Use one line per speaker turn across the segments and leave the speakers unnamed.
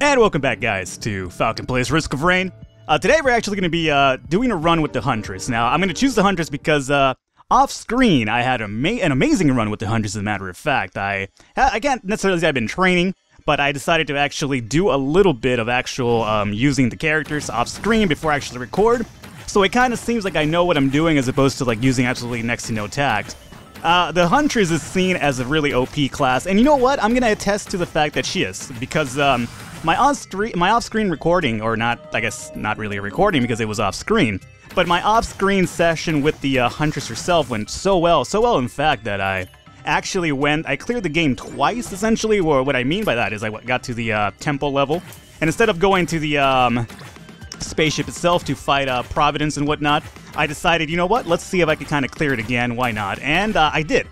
And welcome back, guys, to Falcon Plays Risk of Rain. Today we're actually going to be doing a run with the Huntress. Now, I'm going to choose the Huntress because off-screen I had an amazing run with the Huntress, as a matter of fact. I can't necessarily say I've been training, but I decided to actually do a little bit of actual using the characters off-screen before I actually record. So it kind of seems like I know what I'm doing as opposed to like using absolutely next to no tact. The Huntress is seen as a really OP class, and you know what? I'm going to attest to the fact that she is, because my off-screen recording, or not, I guess not really a recording because it was off-screen, but my off-screen session with the Huntress herself went so well in fact that I actually I cleared the game twice, essentially. Or what I mean by that is I got to the temple level, and instead of going to the spaceship itself to fight Providence and whatnot, I decided, you know what, let's see if I could kind of clear it again, why not? And I did.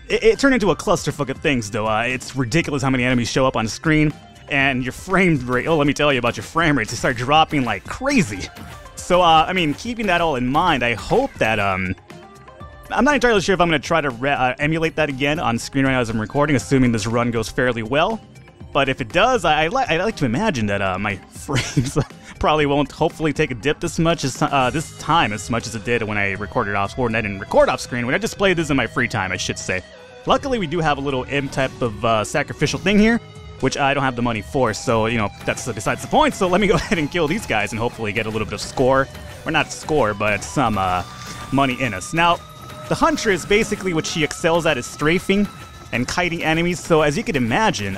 It turned into a clusterfuck of things, though. It's ridiculous how many enemies show up on screen, and your frame rate, let me tell you about your frame rates, they start dropping like crazy. So, I mean, keeping that all in mind, I hope that, I'm not entirely sure if I'm going to try to emulate that again on screen right now as I'm recording, assuming this run goes fairly well. But if it does, I like to imagine that my frames probably won't hopefully take a dip this much as this time as much as it did when I recorded off screen. I didn't record off screen when I just played this in my free time, I should say. Luckily, we do have a little M type of sacrificial thing here, which I don't have the money for, so, you know, that's besides the point. So let me go ahead and kill these guys and hopefully get a little bit of score. Or not score, but some money in us. Now, the Huntress, basically what she excels at is strafing and kiting enemies. So as you can imagine,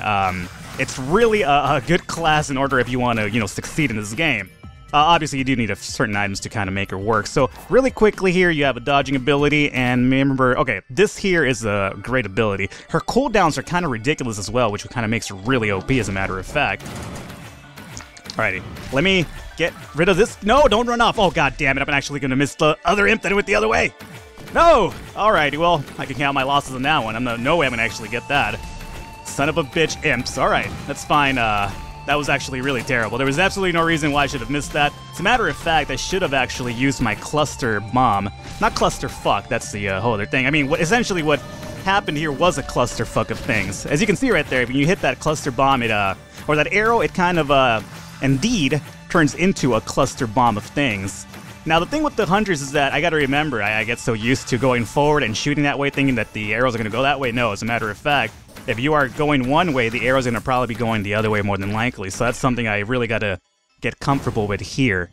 it's really a good class in order if you want to, you know, succeed in this game. Obviously, you do need certain items to kind of make her work. So really quickly here, you have a dodging ability, and remember, okay, this here is a great ability. Her cooldowns are kind of ridiculous as well, which kind of makes her really OP, as a matter of fact. Alrighty, let me get rid of this. No, don't run off. Oh, god damn it, I'm actually going to miss the other imp that went the other way. No! Alrighty, well, I can count my losses on that one. No way I'm going to actually get that. Son of a bitch imps. Alright, that's fine. That was actually really terrible. There was absolutely no reason why I should have missed that. As a matter of fact, I should have actually used my cluster bomb. Not cluster fuck, that's the whole other thing. I mean, essentially what happened here was a clusterfuck of things. As you can see right there, when you hit that cluster bomb, or that arrow, it kind of, indeed turns into a cluster bomb of things. Now, the thing with the Hunters is that I gotta remember, I get so used to going forward and shooting that way, thinking that the arrows are gonna go that way. No, as a matter of fact, if you are going one way, the arrow's gonna probably be going the other way more than likely. So that's something I really gotta get comfortable with here.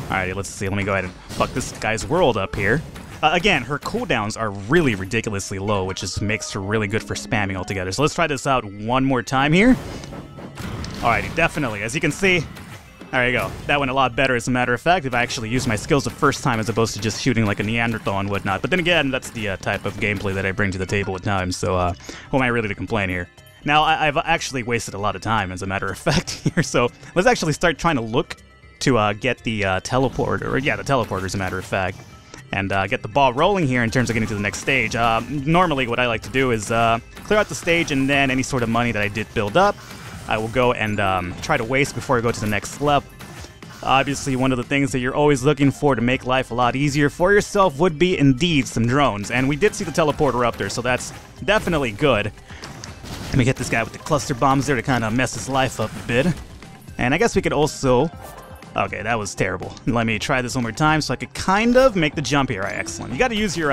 Alrighty, let's see. Let me go ahead and fuck this guy's world up here. Again, her cooldowns are really ridiculously low, which just makes her really good for spamming altogether. So let's try this out one more time here. Alrighty, definitely. As you can see, there you go. That went a lot better, as a matter of fact, if I actually used my skills the first time as opposed to just shooting like a Neanderthal and whatnot. But then again, that's the type of gameplay that I bring to the table at times, so who am I really to complain here? Now, I've actually wasted a lot of time, as a matter of fact, here, so let's actually start trying to look to get the teleporter, or yeah, the teleporter, as a matter of fact, and get the ball rolling here in terms of getting to the next stage. Normally, what I like to do is clear out the stage, and then any sort of money that I did build up, I will go and try to waste before I go to the next level. Obviously, one of the things that you're always looking for to make life a lot easier for yourself would be, indeed, some drones. And we did see the teleporter up there, so that's definitely good. Let me get this guy with the cluster bombs there to kind of mess his life up a bit. And I guess we could also... Okay, that was terrible. Let me try this one more time so I could kind of make the jump here. All right, excellent. You got to use your...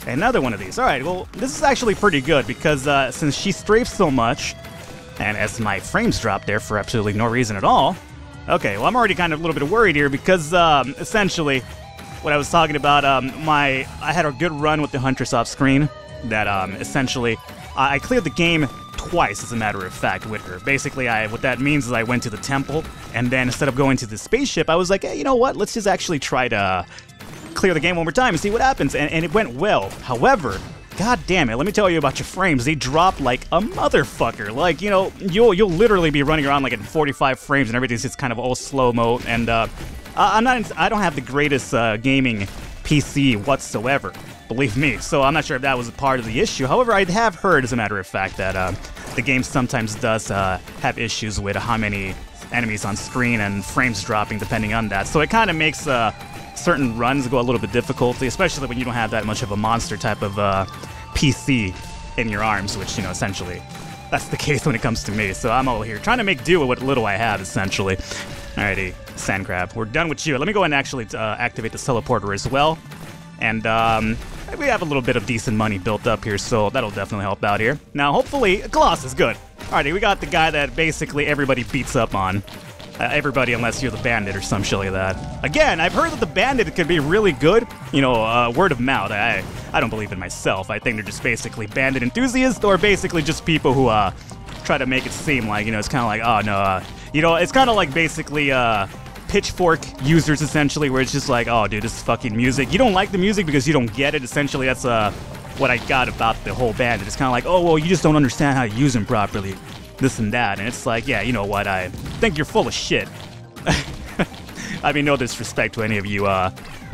another one of these. All right, well, this is actually pretty good because since she strafes so much... And as my frames drop there for absolutely no reason at all. Okay, well, I'm already kind of a little bit worried here because, essentially, what I was talking about, I had a good run with the Huntress off screen that, essentially, I cleared the game twice, as a matter of fact, with her. Basically, what that means is I went to the temple, and then instead of going to the spaceship, I was like, hey, you know what, let's just actually try to clear the game one more time and see what happens, and it went well. However... God damn it, let me tell you about your frames. They drop like a motherfucker. Like, you know, you'll literally be running around like at 45 frames and everything's just kind of all slow-mo. And I don't have the greatest gaming PC whatsoever, believe me. So I'm not sure if that was a part of the issue. However, I have heard, as a matter of fact, that the game sometimes does have issues with how many enemies on screen and frames dropping depending on that. So it kind of makes certain runs go a little bit difficult, especially when you don't have that much of a monster type of PC in your arms, which, you know, essentially that's the case when it comes to me. So I'm over here trying to make do with what little I have, essentially. Alrighty, sand crab, we're done with you. Let me go ahead and actually activate the teleporter as well. And we have a little bit of decent money built up here, so that'll definitely help out here. Now, hopefully, Colossus, good. Alrighty, we got the guy that basically everybody beats up on. Everybody unless you're the bandit or some shit like that. Again, I've heard that the bandit could be really good. You know, word of mouth. I don't believe it myself. I think they're just basically bandit enthusiasts or basically just people who try to make it seem like, you know, it's kind of like, oh no, you know, it's kind of like basically pitchfork users essentially, where it's just like, oh dude, this is fucking music. You don't like the music because you don't get it. Essentially, that's what I got about the whole bandit. It's kind of like, oh well, you just don't understand how to use them properly. This and that, and it's like, yeah, you know what, I think you're full of shit. I mean, no disrespect to any of you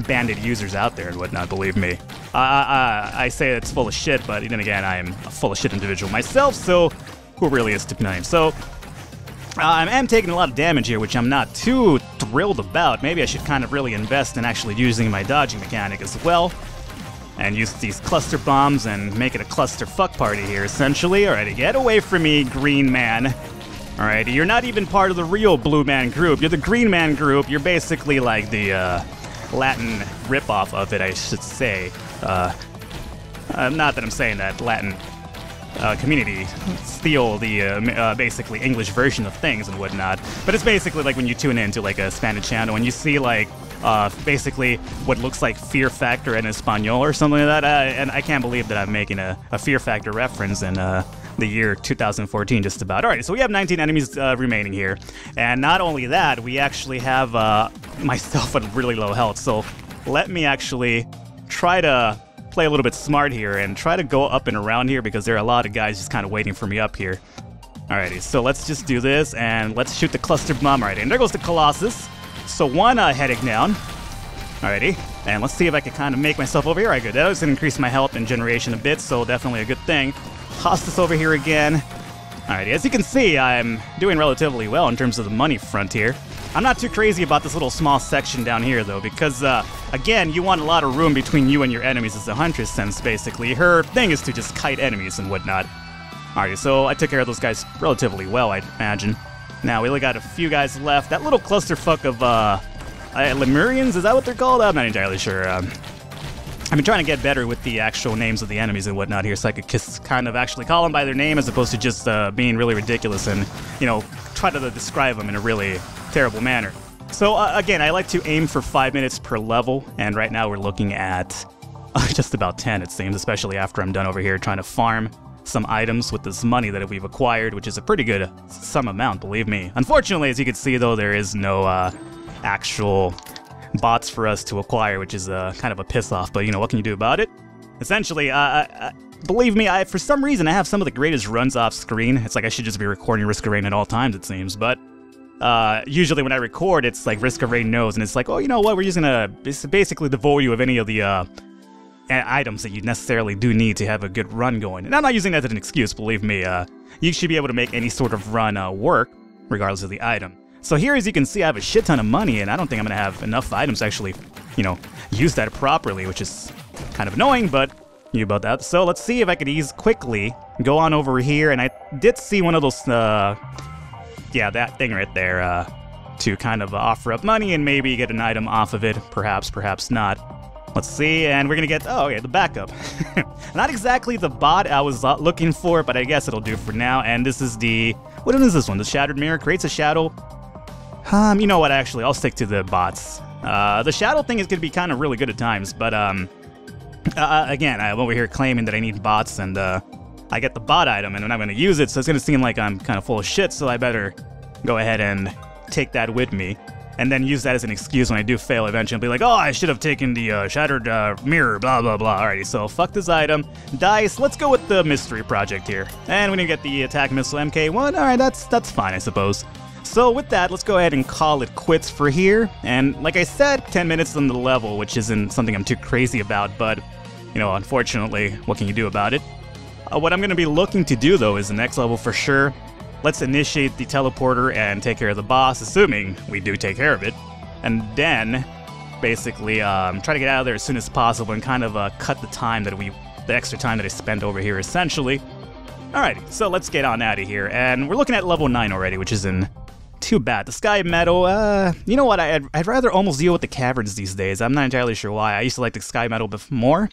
bandit users out there and whatnot, believe me. I say it's full of shit, but then again, I am a full of shit individual myself, so who really is to blame? So, I am taking a lot of damage here, which I'm not too thrilled about. Maybe I should kind of really invest in actually using my dodging mechanic as well. And use these cluster bombs and make it a cluster fuck party here, essentially. Alrighty, get away from me, green man. Alrighty, you're not even part of the real blue man group. You're the green man group. You're basically like the Latin ripoff of it, I should say. Not that I'm saying that Latin community steal the basically English version of things and whatnot. But it's basically like when you tune into like a Spanish channel and you see like basically what looks like Fear Factor in Espanol or something like that. And I can't believe that I'm making a Fear Factor reference in the year 2014 just about. Alright, so we have 19 enemies remaining here. And not only that, we actually have myself at really low health. So let me actually try to play a little bit smart here and try to go up and around here because there are a lot of guys just kind of waiting for me up here. Alrighty, so let's just do this and let's shoot the cluster bomb. Alright, and there goes the Colossus. So one heading down. Alrighty, and let's see if I can kind of make myself over here. Alright, good. That was going to increase my health and generation a bit, so definitely a good thing. Toss this over here again. Alrighty, as you can see, I'm doing relatively well in terms of the money front here. I'm not too crazy about this little small section down here, though, because, again, you want a lot of room between you and your enemies as the Huntress sense, basically. Her thing is to just kite enemies and whatnot. Alrighty, so I took care of those guys relatively well, I'd imagine. Now, we only got a few guys left. That little clusterfuck of, Lemurians, is that what they're called? I'm not entirely sure. I've been trying to get better with the actual names of the enemies and whatnot here, so I could kind of actually call them by their name as opposed to just being really ridiculous and, you know, try to describe them in a really terrible manner. So, again, I like to aim for 5 minutes per level, and right now we're looking at just about 10, it seems, especially after I'm done over here trying to farm some items with this money that we've acquired, which is a pretty good sum amount, believe me. Unfortunately, as you can see, though, there is no actual bots for us to acquire, which is kind of a piss off, but you know, what can you do about it? Essentially, believe me, for some reason I have some of the greatest runs off screen. It's like I should just be recording Risk of Rain at all times, it seems, but usually when I record, it's like Risk of Rain knows, and it's like, oh, you know what, we're just gonna basically devoid you of any of the items that you necessarily do need to have a good run going. And I'm not using that as an excuse, believe me. You should be able to make any sort of run work, regardless of the item. So here, as you can see, I have a shit ton of money, and I don't think I'm going to have enough items to actually, you know, use that properly, which is kind of annoying, but you about that. So let's see if I could quickly go on over here, and I did see one of those, yeah, that thing right there, to kind of offer up money and maybe get an item off of it, perhaps, perhaps not. Let's see, and we're gonna get, oh yeah, the backup. Not exactly the bot I was looking for, but I guess it'll do for now. And this is the, what is this one? The Shattered Mirror creates a shadow. You know what, actually, I'll stick to the bots. The shadow thing is gonna be kind of really good at times, but again, I'm over here claiming that I need bots, and I get the bot item, and I'm not gonna use it, so it's gonna seem like I'm kind of full of shit, so I better go ahead and take that with me. And then use that as an excuse when I do fail eventually. I'll be like, oh, I should have taken the Shattered Mirror, blah, blah, blah. Alrighty, so fuck this item. Dice, let's go with the Mystery Project here. And we're gonna get the Attack Missile MK1. Alright, that's fine, I suppose. So with that, let's go ahead and call it quits for here. And like I said, 10 minutes on the level, which isn't something I'm too crazy about, but, you know, unfortunately, what can you do about it? What I'm gonna be looking to do, though, is the next level for sure. Let's initiate the teleporter and take care of the boss, assuming we do take care of it. And then, basically, try to get out of there as soon as possible and kind of cut the time that the extra time that I spent over here, essentially. Alrighty, so let's get on out of here. And we're looking at level 9 already, which isn't too bad. The sky metal, you know what? I'd rather almost deal with the caverns these days. I'm not entirely sure why. I used to like the sky metal more.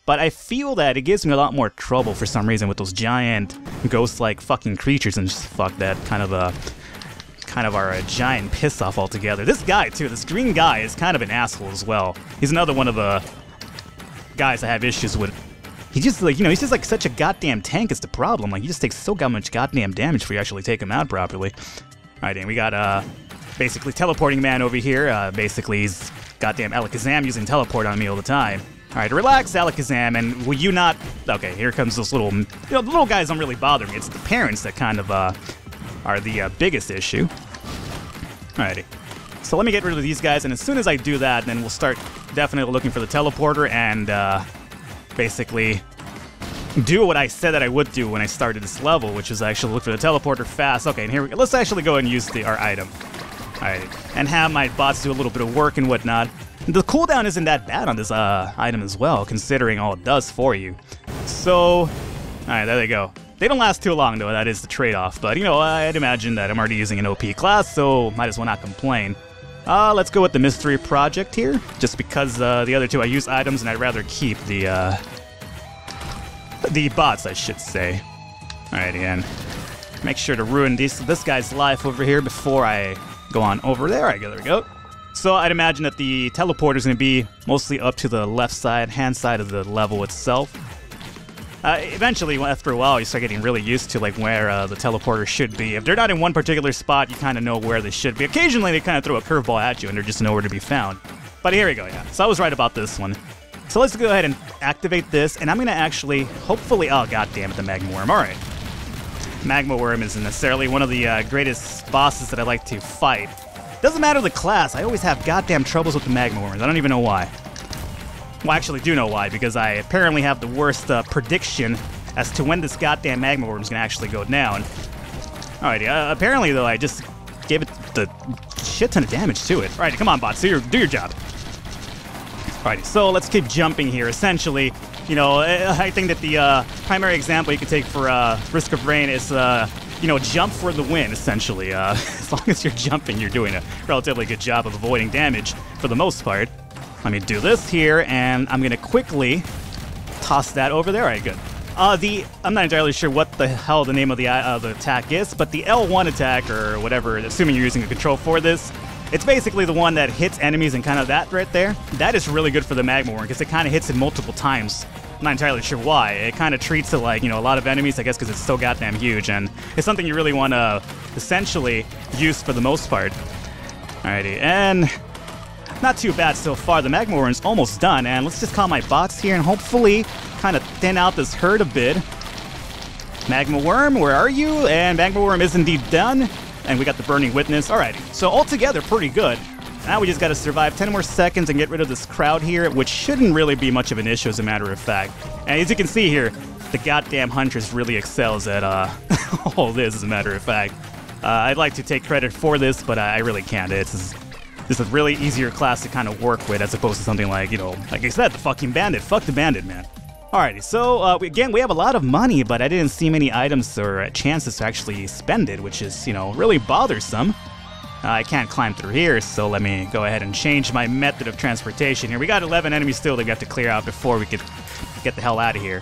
But I feel that it gives me a lot more trouble for some reason with those giant ghost-like fucking creatures and just fuck that kind of are a giant piss-off altogether. This guy, too, this green guy is kind of an asshole as well. He's another one of the guys I have issues with. He just, like, you know, he's just like such a goddamn tank is the problem. Like, he just takes so much goddamn damage if we actually take him out properly. Alright, and we got, basically teleporting man over here. Basically, he's goddamn Alakazam using teleport on me all the time. Alright, relax, Alakazam, and will you not... Okay, here comes those little... You know, the little guys don't really bother me. It's the parents that kind of, are the, biggest issue. Alrighty. So let me get rid of these guys, and as soon as I do that, then we'll start definitely looking for the teleporter and, basically do what I said that I would do when I started this level, which is actually look for the teleporter fast. Okay, and here we go. Let's actually go and use our item. Alright, and have my bots do a little bit of work and whatnot. The cooldown isn't that bad on this item as well, considering all it does for you. So, alright, there they go. They don't last too long, though. That is the trade-off. But, you know, I'd imagine that I'm already using an OP class, so might as well not complain. Let's go with the Mystery Project here, just because the other two I use items, and I'd rather keep the bots, I should say. Alright, and make sure to ruin this guy's life over here before I go on over there. Alright, there we go. So I'd imagine that the teleporter is going to be mostly up to the left side, hand side of the level itself. Eventually, after a while, you start getting really used to like where the teleporter should be. If they're not in one particular spot, you kind of know where they should be. Occasionally, they kind of throw a curveball at you, and they're just nowhere to be found. But here we go, yeah. So I was right about this one. So let's go ahead and activate this, and I'm going to actually, hopefully... Oh, goddammit, the magma worm. All right. Magma worm isn't necessarily one of the greatest bosses that I like to fight. Doesn't matter the class, I always have goddamn troubles with the magma worms. I don't even know why. Well, I actually do know why, because I apparently have the worst prediction as to when this goddamn magma worm is going to actually go down. Alrighty, apparently, though, I just gave it the shit ton of damage to it. Alrighty, come on, bots, do your job. Alrighty, so let's keep jumping here. Essentially, you know, I think that the primary example you can take for Risk of Rain is... you know, jump for the win, essentially. As long as you're jumping, you're doing a relatively good job of avoiding damage, for the most part. Let me do this here, and I'm gonna quickly toss that over there. Alright, good. I'm not entirely sure what the hell the name of the attack is, but the L1 attack, or whatever, assuming you're using a control for this, it's basically the one that hits enemies and kind of that right there. That is really good for the magma worm, because it kind of hits it multiple times. I'm not entirely sure why. It kind of treats it like, you know, a lot of enemies, I guess, because it's so goddamn huge, and it's something you really want to essentially use for the most part. Alrighty, and not too bad so far. The magma worm's almost done, and let's just call my bots here and hopefully kind of thin out this herd a bit. Magma worm, where are you? And magma worm is indeed done, and we got the burning witness. Alrighty, so altogether pretty good. Now we just gotta survive 10 more seconds and get rid of this crowd here, which shouldn't really be much of an issue as a matter of fact. And as you can see here, the goddamn Huntress really excels at all this as a matter of fact. I'd like to take credit for this, but I really can't. This is a really easier class to kind of work with as opposed to something like, you know, like I said, the fucking bandit. Fuck the bandit, man. Alrighty, so again, we have a lot of money, but I didn't see many items or chances to actually spend it, which is, you know, really bothersome. I can't climb through here, so let me go ahead and change my method of transportation here. We got 11 enemies still that we have to clear out before we could get the hell out of here.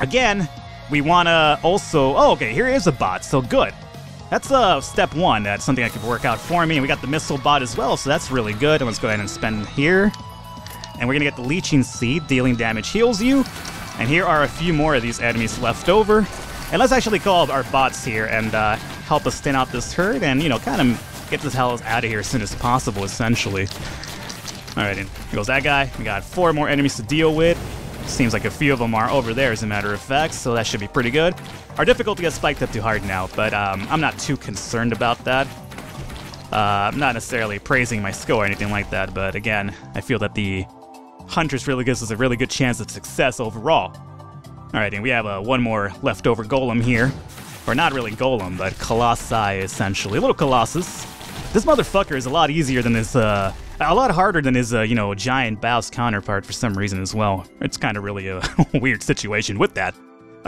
Again, we want to also... Oh, okay, here is a bot, so good. That's step one. That's something that could work out for me. And we got the missile bot as well, so that's really good. And let's go ahead and spend here. And we're going to get the leeching seed. Dealing damage heals you. And here are a few more of these enemies left over. And let's actually call our bots here and help us thin out this herd and, you know, kind of get this hell out of here as soon as possible, essentially. Alright, and here goes that guy. We got 4 more enemies to deal with. Seems like a few of them are over there, as a matter of fact, so that should be pretty good. Our difficulty has spiked up too hard now, but I'm not too concerned about that. I'm not necessarily praising my skill or anything like that, but again, I feel that the Huntress really gives us a really good chance of success overall. Alright, and we have one more leftover golem here. Or not really golem, but colossi, essentially. A little colossus. This motherfucker is a lot easier than his, a lot harder than his, you know, giant Baus counterpart for some reason as well. It's kind of really a weird situation with that.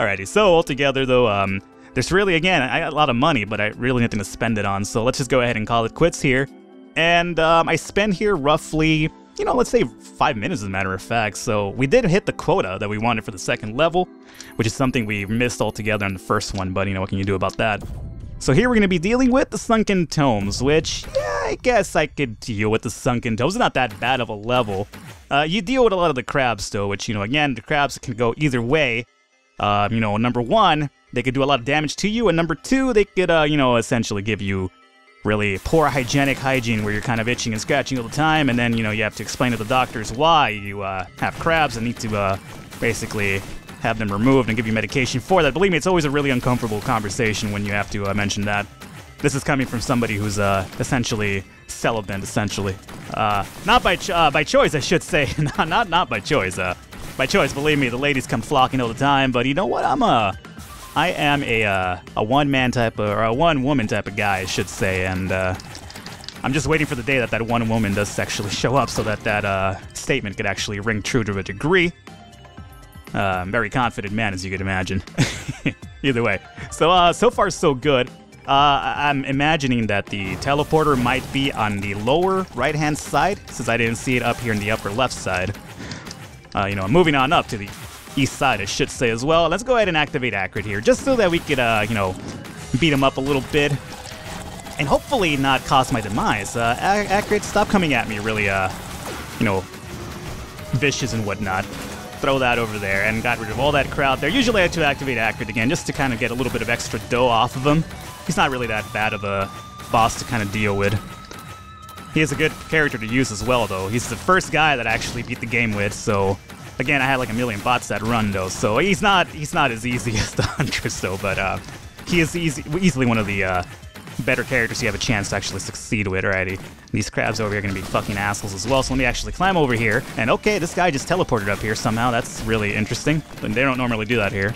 Alrighty, so altogether though, there's really, again, I got a lot of money, but I really nothing to spend it on, so let's just go ahead and call it quits here. And I spend here roughly, you know, let's say 5 minutes as a matter of fact, so we did hit the quota that we wanted for the second level, which is something we missed altogether on the first one, but you know, what can you do about that? So here we're going to be dealing with the sunken tomes, which, yeah, I guess I could deal with the sunken tomes. It's not that bad of a level. You deal with a lot of the crabs, though, which, you know, again, the crabs can go either way. You know, number one, they could do a lot of damage to you, and number two, they could, you know, essentially give you really poor hygiene where you're kind of itching and scratching all the time, and then, you know, you have to explain to the doctors why you have crabs and need to basically have them removed and give you medication for that. Believe me, it's always a really uncomfortable conversation when you have to mention that. This is coming from somebody who's essentially celibate, essentially. Not by choice, I should say. not by choice. By choice, believe me, the ladies come flocking all the time. But you know what? I am a one-man type of, or a one-woman type of guy, I should say. And I'm just waiting for the day that that one woman does actually show up, so that that statement could actually ring true to a degree. I'm very confident man, as you could imagine. Either way. So, so far so good. I'm imagining that the teleporter might be on the lower right-hand side, since I didn't see it up here in the upper left side. You know, moving on up to the east side, I should say as well. Let's go ahead and activate Accurate here, just so that we could, you know, beat him up a little bit. And hopefully not cause my demise. Accurate, stop coming at me really, you know, vicious and whatnot. Throw that over there, and got rid of all that crowd there. Usually I had to activate Accurate again, just to kind of get a little bit of extra dough off of him. He's not really that bad of a boss to kind of deal with. He is a good character to use as well, though. He's the first guy that I actually beat the game with, so... Again, I had like a million bots that run, though, so he's not as easy as the Huntress, though, but he is easily one of the better characters you have a chance to actually succeed with. Alrighty. These crabs over here are going to be fucking assholes as well, so let me actually climb over here. And okay, this guy just teleported up here somehow. That's really interesting. They don't normally do that here.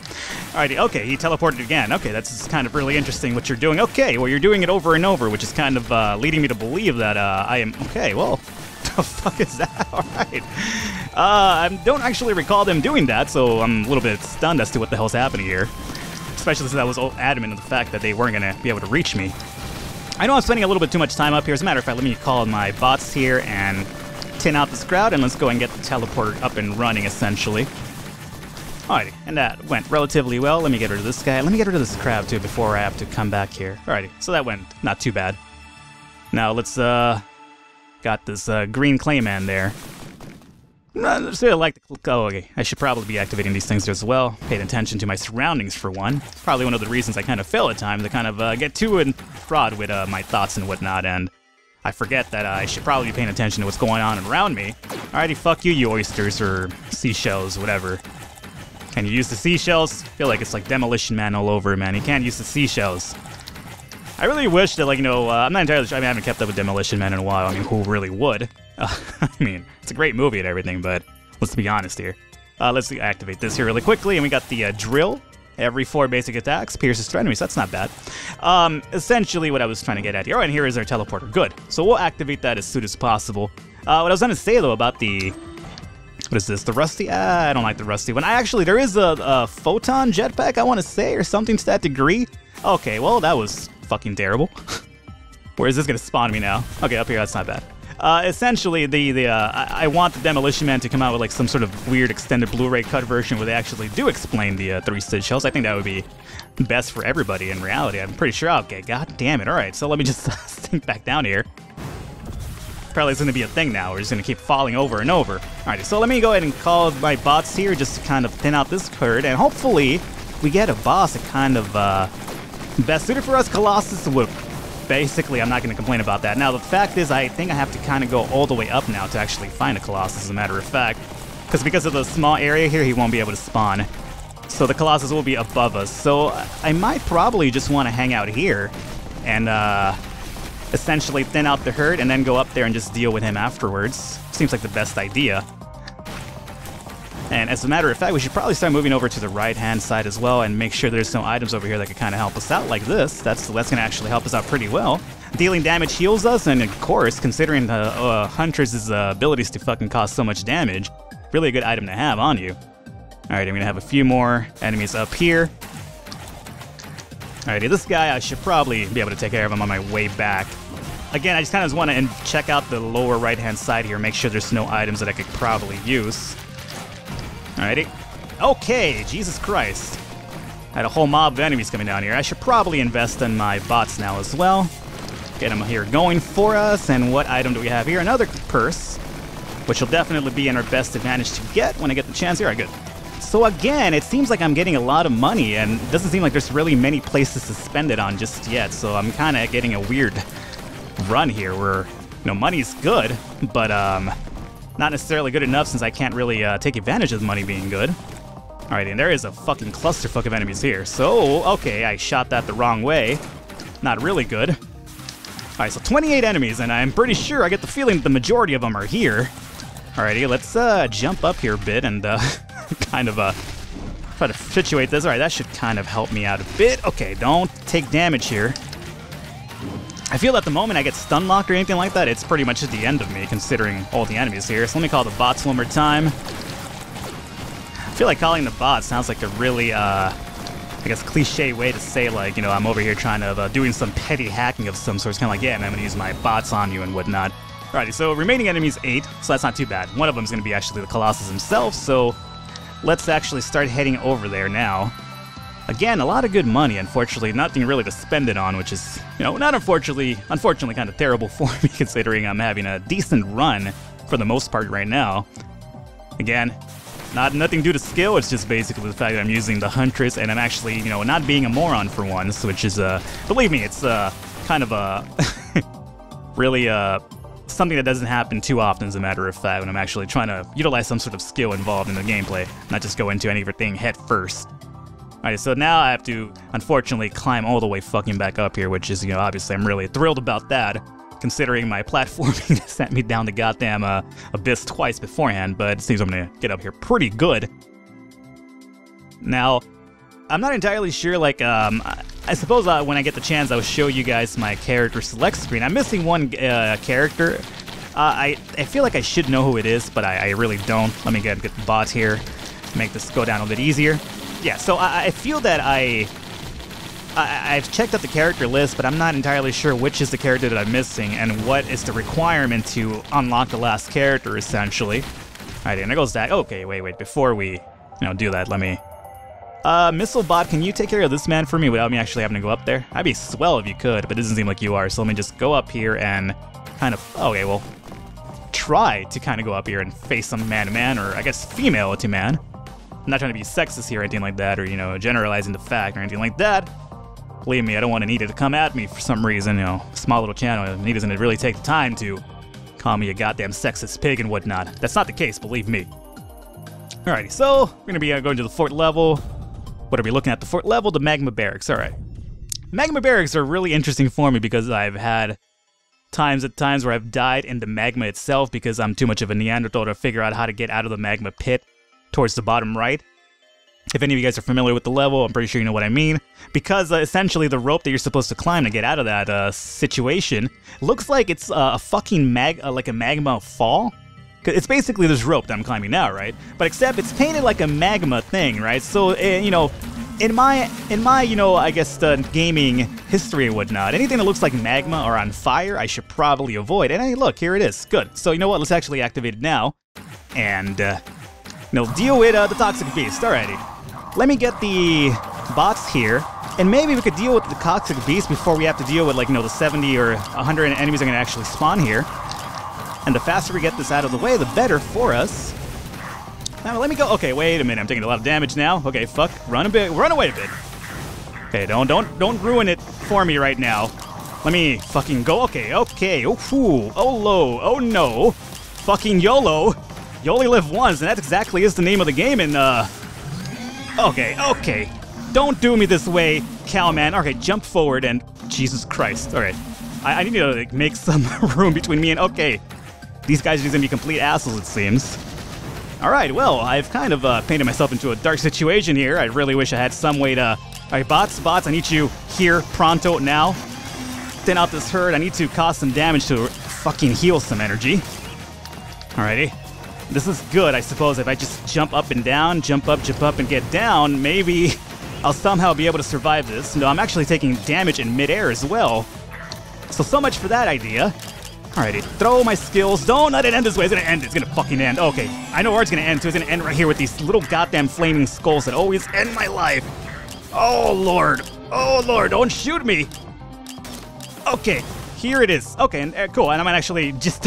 Alrighty, okay, he teleported again. Okay, that's kind of really interesting what you're doing. Okay, well, you're doing it over and over, which is kind of leading me to believe that I am... Okay, well, the fuck is that? Alright. I don't actually recall them doing that, so I'm a little bit stunned as to what the hell's happening here. Especially since I was adamant of the fact that they weren't going to be able to reach me. I know I'm spending a little bit too much time up here. As a matter of fact, let me call my bots here and tin out this crowd, and let's go and get the teleporter up and running, essentially. Alrighty, and that went relatively well. Let me get rid of this guy. Let me get rid of this crab, too, before I have to come back here. Alrighty, so that went not too bad. Now, let's, got this, green clayman there. I just really like the... Oh, okay. I should probably be activating these things as well. Paid attention to my surroundings, for one. Probably one of the reasons I kind of fail at times. To kind of get too enthralled with my thoughts and whatnot, and I forget that I should probably be paying attention to what's going on around me. Alrighty, fuck you, you oysters, or seashells, whatever. Can you use the seashells? I feel like it's like Demolition Man all over, man. You can't use the seashells. I really wish that, like, you know, I'm not entirely sure. I mean, I haven't kept up with Demolition Man in a while. I mean, who really would? I mean, it's a great movie and everything, but let's be honest here. Let's activate this here really quickly, and we got the drill. Every 4 basic attacks pierces through enemies, so that's not bad. Essentially what I was trying to get at here. Oh, and here is our teleporter. Good. So we'll activate that as soon as possible. What I was going to say, though, about the... What is this? The rusty? I don't like the rusty one. There is a photon jetpack, I want to say, or something to that degree. Okay, well, that was fucking terrible. Where is this going to spawn me now? Okay, up here, that's not bad. Essentially, I want the Demolition Man to come out with like some sort of weird extended Blu-ray cut version where they actually do explain the 3 Stitch shells. I think that would be best for everybody in reality. I'm pretty sure. Okay, god damn it. Alright, so let me just sink back down here. Apparently it's going to be a thing now. We're just going to keep falling over and over. Alright, so let me go ahead and call my bots here just to kind of thin out this herd, and hopefully we get a boss that kind of best suited for us. Colossus would... Basically, I'm not going to complain about that. Now, the fact is, I think I have to kind of go all the way up now to actually find a Colossus, as a matter of fact. Because of the small area here, he won't be able to spawn. So the Colossus will be above us. So I might probably just want to hang out here and essentially thin out the herd and then go up there and just deal with him afterwards. Seems like the best idea. And as a matter of fact, we should probably start moving over to the right-hand side as well and make sure there's some items over here that could kind of help us out like this. That's going to actually help us out pretty well. Dealing damage heals us, and of course, considering Huntress' abilities to fucking cause so much damage, really a good item to have on you. Alright, I'm gonna have a few more enemies up here. Alrighty, this guy, I should probably be able to take care of him on my way back. Again, I just kind of want to check out the lower right-hand side here, make sure there's no items that I could probably use. Alrighty. Okay, Jesus Christ. I had a whole mob of enemies coming down here. I should probably invest in my bots now as well. Get them here going for us. And what item do we have here? Another purse, which will definitely be in our best advantage to get when I get the chance here. All right, good. So again, it seems like I'm getting a lot of money, and it doesn't seem like there's really many places to spend it on just yet. So I'm kind of getting a weird run here where, you know, money's good, but not necessarily good enough since I can't really take advantage of the money being good. Alright, and there is a fucking clusterfuck of enemies here. So, okay, I shot that the wrong way. Not really good. Alright, so 28 enemies, and I'm pretty sure I get the feeling that the majority of them are here. Alrighty, let's jump up here a bit and kind of try to situate this. Alright, that should kind of help me out a bit. Okay, don't take damage here. I feel that the moment I get stun locked or anything like that, it's pretty much at the end of me, considering all the enemies here. So let me call the bots one more time. I feel like calling the bots sounds like a really, I guess, cliche way to say, like, you know, I'm over here trying to, doing some petty hacking of some sort. It's kind of like, yeah, man, I'm going to use my bots on you and whatnot. Alrighty, so remaining enemies 8, so that's not too bad. One of them is going to be actually the Colossus himself, so let's actually start heading over there now. Again, a lot of good money, unfortunately, nothing really to spend it on, which is, you know, not unfortunately kind of terrible for me, considering I'm having a decent run for the most part right now. Again, nothing due to skill, it's just basically the fact that I'm using the Huntress, and I'm actually, you know, not being a moron for once, which is, believe me, it's, kind of a, really, something that doesn't happen too often, as a matter of fact, when I'm actually trying to utilize some sort of skill involved in the gameplay, not just go into anything head first. Alright, so now I have to, unfortunately, climb all the way fucking back up here, which is, you know, obviously I'm really thrilled about that, considering my platforming sent me down the goddamn abyss twice beforehand, but it seems I'm gonna get up here pretty good. Now, I'm not entirely sure, like, I suppose when I get the chance, I'll show you guys my character select screen. I'm missing one character. I feel like I should know who it is, but I really don't. Let me get the bot here, make this go down a bit easier. Yeah, so I feel that I've checked out the character list, but I'm not entirely sure which is the character that I'm missing and what is the requirement to unlock the last character, essentially. Alright, and there goes that. Okay, wait, before we, you know, do that, let me... Missile Bot, can you take care of this man for me without me actually having to go up there? I'd be swell if you could, but it doesn't seem like you are, so let me just go up here and kind of... Okay, well, try to kind of go up here and face some man-to-man, or I guess female-to-man. I'm not trying to be sexist here or anything like that, or, you know, generalizing the fact or anything like that. Believe me, I don't want Anita to come at me for some reason, you know, small little channel. Anita's gonna really take the time to call me a goddamn sexist pig and whatnot. That's not the case, believe me. Alrighty, so we're gonna be going to the fort level. What are we looking at? The fort level, the magma barracks. Alright. Magma barracks are really interesting for me because I've had times where I've died in the magma itself because I'm too much of a Neanderthal to figure out how to get out of the magma pit towards the bottom right. If any of you guys are familiar with the level, I'm pretty sure you know what I mean. Because essentially the rope that you're supposed to climb to get out of that situation looks like it's a fucking magma fall. It's basically this rope that I'm climbing now, right? But except it's painted like a magma thing, right? So, you know, in my you know, I guess gaming history and whatnot, anything that looks like magma or on fire, I should probably avoid. And hey, look, here it is. Good. So, you know what? Let's actually activate it now. And, you know, deal with the toxic beast. Alrighty. Let me get the bots here, and maybe we could deal with the toxic beast before we have to deal with, like, you know, the 70 or 100 enemies are going to actually spawn here. And the faster we get this out of the way, the better for us. Now, let me go. Okay, wait a minute. I'm taking a lot of damage now. Okay, fuck. Run away a bit. Okay, don't ruin it for me right now. Let me fucking go. Okay. Oh, fool. Oh, low. Oh, no. Fucking YOLO. You only live once, and that exactly is the name of the game in, Okay. Don't do me this way, Cowman. Okay, jump forward and... Jesus Christ. Alright. I need to, like, make some room between me and... Okay. These guys are just gonna be complete assholes, it seems. Alright, well, I've kind of painted myself into a dark situation here. I really wish I had some way to... Alright, bots, I need you here, pronto, now. Thin out this herd. I need to cause some damage to fucking heal some energy. Alrighty. This is good, I suppose. If I just jump up and down, jump up, and get down, maybe I'll somehow be able to survive this. No, I'm actually taking damage in midair as well. So much for that idea. Alrighty, throw my skills. Don't let it end this way. It's gonna end. It's gonna fucking end. Okay, I know where it's gonna end too. It's gonna end right here with these little goddamn flaming skulls that always end my life. Oh lord. Oh lord, don't shoot me. Okay, here it is. Okay, and cool. And I might actually just...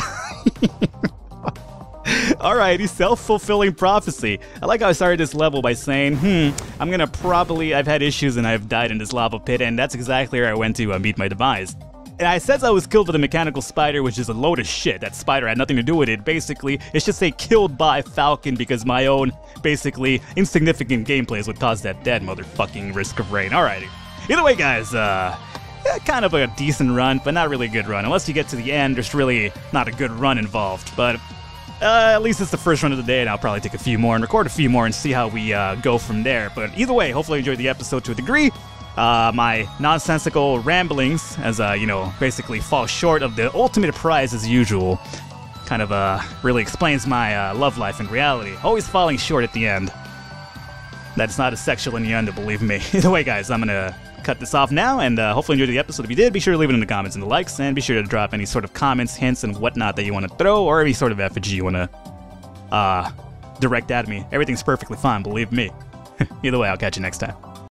Alrighty, self-fulfilling prophecy. I like how I started this level by saying, I'm gonna probably... I've had issues and I've died in this lava pit, and that's exactly where I went to meet my demise. And I said I was killed with a mechanical spider, which is a load of shit. That spider had nothing to do with it. Basically, it's just say killed by Falcon because my own, basically, insignificant gameplays would cause that dead motherfucking Risk of Rain. Alrighty. Either way, guys, kind of a decent run, but not really a good run. Unless you get to the end, there's really not a good run involved. But at least it's the first run of the day, and I'll probably take a few more and record a few more and see how we go from there. But either way, hopefully you enjoyed the episode to a degree. My nonsensical ramblings, as basically fall short of the ultimate prize as usual, kind of really explains my love life in reality. Always falling short at the end. That's not a sexual innuendo, believe me. Either way, guys, I'm gonna cut this off now, and hopefully enjoy the episode. If you did, be sure to leave it in the comments and the likes, and be sure to drop any sort of comments, hints, and whatnot that you want to throw, or any sort of effigy you want to direct at me. Everything's perfectly fine, believe me. Either way, I'll catch you next time.